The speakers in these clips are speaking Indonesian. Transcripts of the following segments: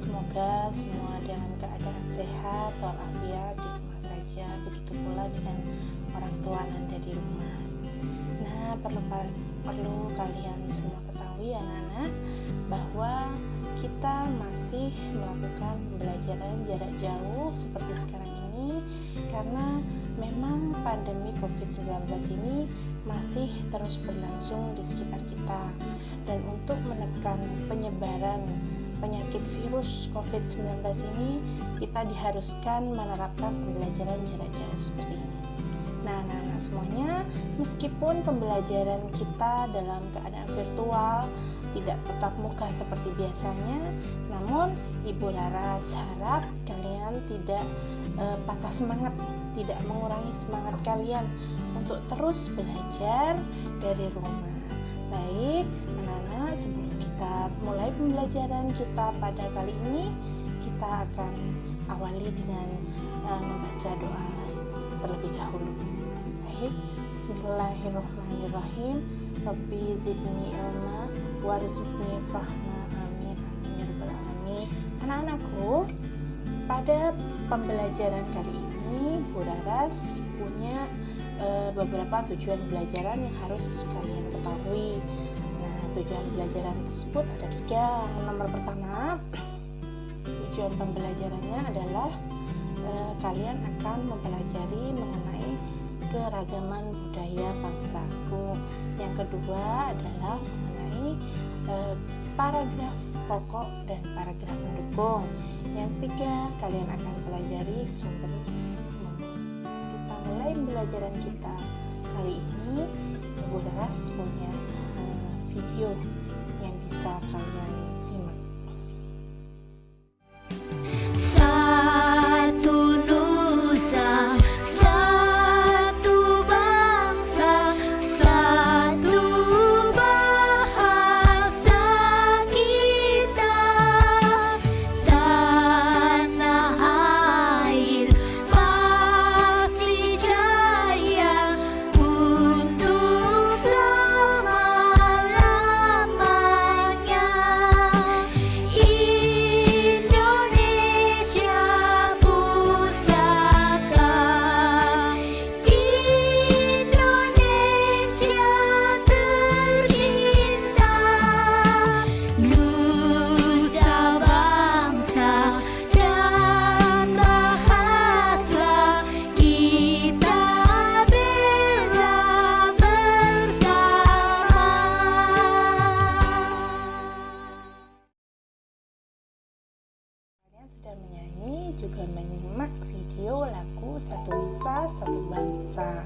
Semoga semua dalam keadaan sehat walafiat di rumah saja, begitu pula dengan orang tua Anda di rumah. Nah, perlu kalian semua ketahui anak-anak bahwa kita masih melakukan pembelajaran jarak jauh seperti sekarang ini karena memang pandemi COVID-19 ini masih terus berlangsung di sekitar kita, dan untuk menekan penyebaran penyakit virus COVID-19 ini kita diharuskan menerapkan pembelajaran jarak jauh seperti ini. Nah, anak-anak semuanya, meskipun pembelajaran kita dalam keadaan virtual tidak tetap muka seperti biasanya, namun Ibu Laras harap kalian tidak patah semangat, tidak mengurangi semangat kalian untuk terus belajar dari rumah. Baik, anak-anak, sebelum kita mulai pembelajaran kita pada kali ini, kita akan awali dengan membaca doa terlebih dahulu. Baik, Bismillahirrahmanirrahim. Rabbi zidni ilma warzuqni fahma, amin amin ya rabbal alamin. Anak-anakku, pada pembelajaran kali ini Bu Laras punya beberapa tujuan pembelajaran yang harus kalian ketahui. Nah, tujuan pembelajaran tersebut ada 3. Nomor pertama, tujuan pembelajarannya adalah kalian akan mempelajari mengenai keragaman budaya bangsaku. Yang kedua adalah mengenai paragraf pokok dan paragraf pendukung. Yang ketiga, kalian akan pelajari sumber umum. Kita mulai pembelajaran kita kali ini. Bu Laras punya video yang bisa kalian simak. Sudah menyanyi juga menyimak video lagu Satu Nusa Satu Bangsa.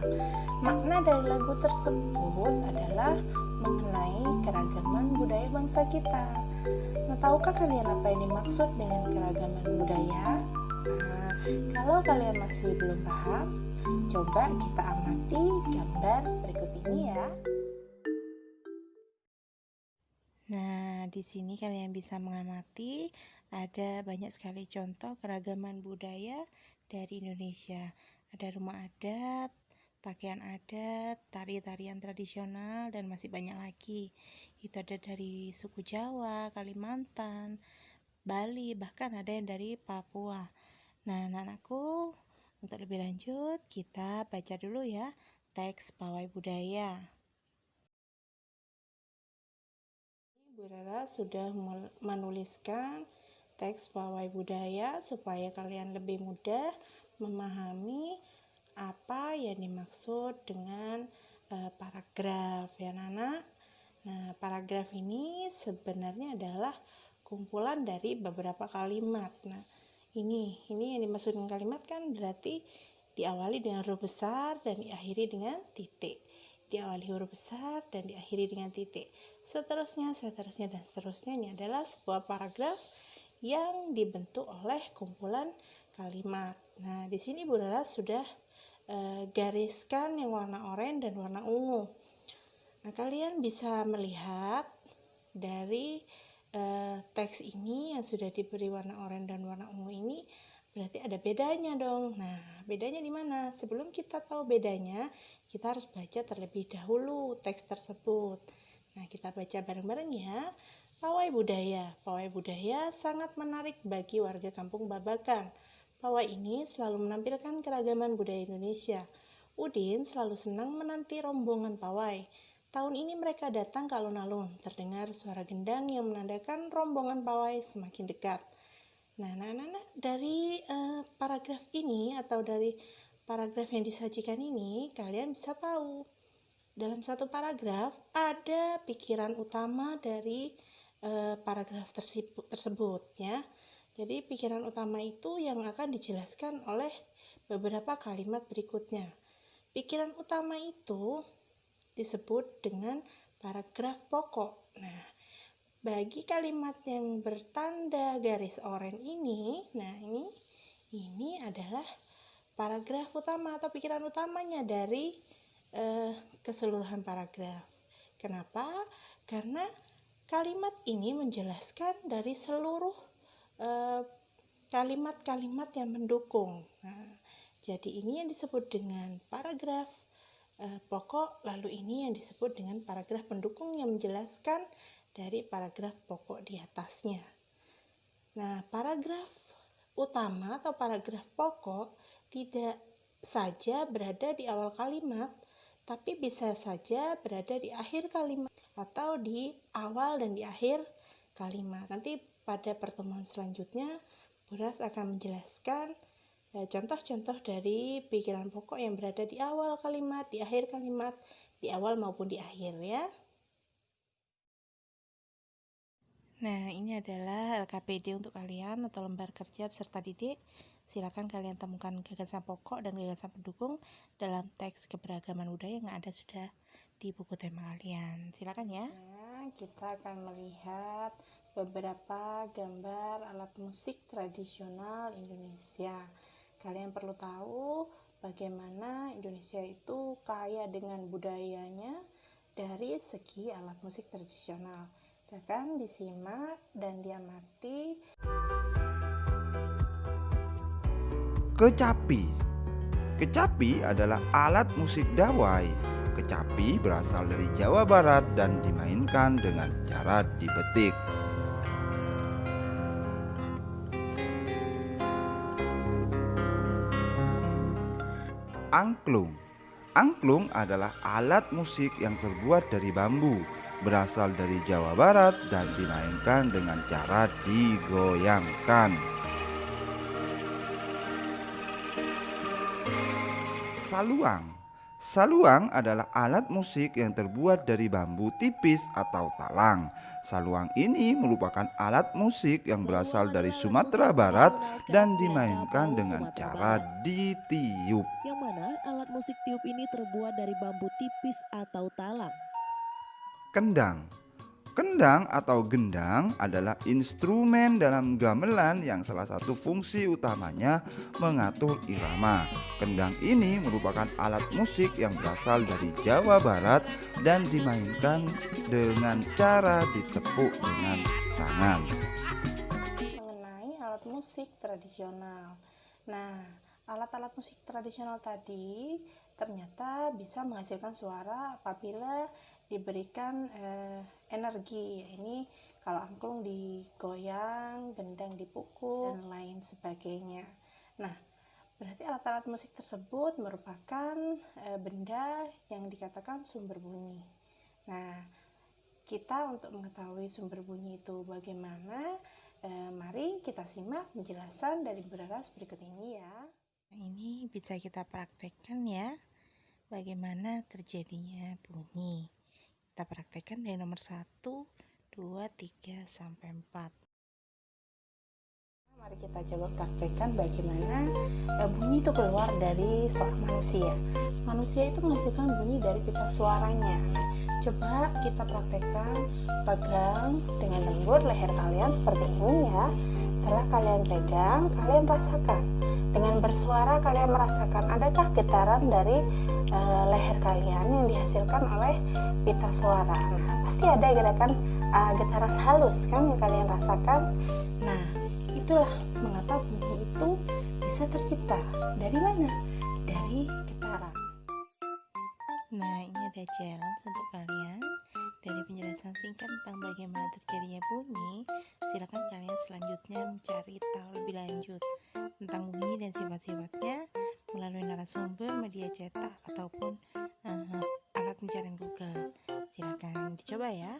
Makna dari lagu tersebut adalah mengenai keragaman budaya bangsa kita. Nah, tahukah kalian apa yang dimaksud dengan keragaman budaya? Nah, kalau kalian masih belum paham, coba kita amati gambar berikut ini ya. Nah, di sini kalian bisa mengamati ada banyak sekali contoh keragaman budaya dari Indonesia. Ada rumah adat, pakaian adat, tari-tarian tradisional, dan masih banyak lagi. Itu ada dari suku Jawa, Kalimantan, Bali, bahkan ada yang dari Papua. Nah, anak-anakku, untuk lebih lanjut kita baca dulu ya teks pawai budaya. Bu Laras sudah menuliskan teks pawai budaya supaya kalian lebih mudah memahami apa yang dimaksud dengan paragraf ya Nana. Nah, paragraf ini sebenarnya adalah kumpulan dari beberapa kalimat. Nah, ini yang dimaksud dengan kalimat kan berarti diawali dengan huruf besar dan diakhiri dengan titik. Diawali huruf besar dan diakhiri dengan titik. Seterusnya, dan seterusnya. Ini adalah sebuah paragraf yang dibentuk oleh kumpulan kalimat. Nah, di sini Bu Laras sudah gariskan yang warna oranye dan warna ungu. Nah, kalian bisa melihat dari teks ini yang sudah diberi warna oranye dan warna ungu ini, berarti ada bedanya dong. Nah, bedanya di mana? Sebelum kita tahu bedanya, kita harus baca terlebih dahulu teks tersebut. Nah, kita baca bareng-bareng ya. Pawai budaya. Pawai budaya sangat menarik bagi warga kampung Babakan. Pawai ini selalu menampilkan keragaman budaya Indonesia. Udin selalu senang menanti rombongan pawai. Tahun ini mereka datang ke alun-alun. Terdengar suara gendang yang menandakan rombongan pawai semakin dekat. Nah, dari paragraf ini atau dari paragraf yang disajikan ini, kalian bisa tahu dalam satu paragraf ada pikiran utama dari paragraf tersebut ya. Jadi pikiran utama itu yang akan dijelaskan oleh beberapa kalimat berikutnya. Pikiran utama itu disebut dengan paragraf pokok. Nah, bagi kalimat yang bertanda garis oranye ini, nah ini adalah paragraf utama atau pikiran utamanya dari keseluruhan paragraf. Kenapa? Karena kalimat ini menjelaskan dari seluruh kalimat-kalimat yang mendukung. Nah, jadi ini yang disebut dengan paragraf pokok, lalu ini yang disebut dengan paragraf pendukung yang menjelaskan dari paragraf pokok di atasnya. Nah, paragraf utama atau paragraf pokok tidak saja berada di awal kalimat, tapi bisa saja berada di akhir kalimat atau di awal dan di akhir kalimat. Nanti pada pertemuan selanjutnya, Buras akan menjelaskan contoh-contoh dari pikiran pokok yang berada di awal kalimat, di akhir kalimat, di awal maupun di akhir ya. Nah, ini adalah LKPD untuk kalian atau lembar kerja peserta didik. Silakan kalian temukan gagasan pokok dan gagasan pendukung dalam teks keberagaman budaya yang ada sudah di buku tema kalian. Silakan ya. Kita akan melihat beberapa gambar alat musik tradisional Indonesia. Kalian perlu tahu bagaimana Indonesia itu kaya dengan budayanya dari segi alat musik tradisional. Silakan disimak dan diamati. Kecapi. Kecapi adalah alat musik dawai. Kecapi berasal dari Jawa Barat dan dimainkan dengan cara dipetik. Angklung. Angklung adalah alat musik yang terbuat dari bambu, berasal dari Jawa Barat dan dimainkan dengan cara digoyangkan. Saluang. Saluang adalah alat musik yang terbuat dari bambu tipis atau talang. Saluang ini merupakan alat musik yang berasal dari Sumatera Barat dan dimainkan dengan cara ditiup. Yang mana alat musik tiup ini terbuat dari bambu tipis atau talang. Kendang. Kendang atau gendang adalah instrumen dalam gamelan yang salah satu fungsi utamanya mengatur irama. Kendang ini merupakan alat musik yang berasal dari Jawa Barat dan dimainkan dengan cara ditepuk dengan tangan. Mengenai alat musik tradisional. Nah, alat-alat musik tradisional tadi ternyata bisa menghasilkan suara apabila diberikan energi. Ini kalau angklung digoyang, gendang dipukul, dan lain sebagainya. Nah, berarti alat-alat musik tersebut merupakan benda yang dikatakan sumber bunyi. Nah, kita untuk mengetahui sumber bunyi itu bagaimana, mari kita simak penjelasan dari Buras berikut ini ya. Ini bisa kita praktekkan ya, bagaimana terjadinya bunyi. Kita praktekkan dari nomor 1, 2, 3, sampai 4. Mari kita coba praktekkan bagaimana bunyi itu keluar dari seorang manusia. Manusia itu menghasilkan bunyi dari pita suaranya. Coba kita praktekkan, pegang dengan lembut leher kalian seperti ini ya. Setelah kalian pegang, kalian rasakan. Dengan bersuara kalian merasakan adakah getaran dari leher kalian yang dihasilkan oleh pita suara. Nah, pasti ada getaran halus kan yang kalian rasakan. Nah, itulah mengapa bunyi itu bisa tercipta. Dari mana? Dari getaran. Nah, ini ada challenge untuk kalian. Dari penjelasan singkat tentang bagaimana terjadinya bunyi, silakan kalian selanjutnya mencari tahu lebih lanjut tentang bunyi dan sifat-sifatnya melalui narasumber, media cetak, ataupun alat pencarian Google. Silakan dicoba ya.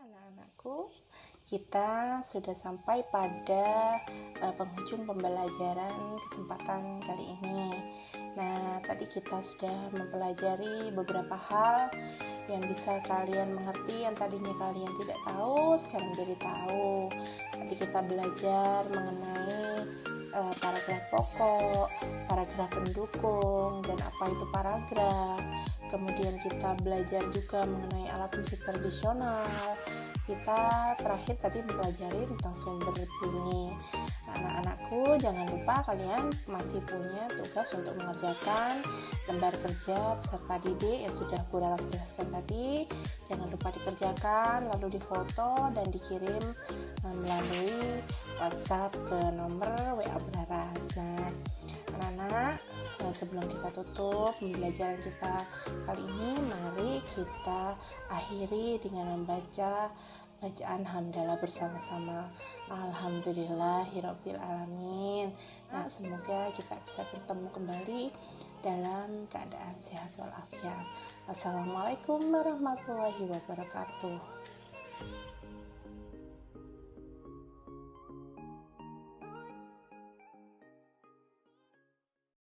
Anak-anakku, kita sudah sampai pada penghujung pembelajaran kesempatan kali ini. Nah, tadi kita sudah mempelajari beberapa hal yang bisa kalian mengerti, yang tadinya kalian tidak tahu, sekarang jadi tahu. Tadi kita belajar mengenai paragraf pokok, paragraf pendukung, dan apa itu paragraf. Kemudian kita belajar juga mengenai alat musik tradisional. Kita terakhir tadi mempelajari tentang sumber bunyi. Anak-anakku, jangan lupa kalian masih punya tugas untuk mengerjakan lembar kerja peserta didik yang sudah Bu Laras jelaskan tadi. Jangan lupa dikerjakan, lalu difoto dan dikirim melalui WhatsApp ke nomor WA Bu Laras. Nah, anak-anak, sebelum kita tutup pembelajaran kita kali ini, mari kita akhiri dengan membaca bacaan hamdalah bersama-sama. Alhamdulillahirabbil alamin. Nah, semoga kita bisa bertemu kembali dalam keadaan sehat walafiat. Wassalamualaikum warahmatullahi wabarakatuh.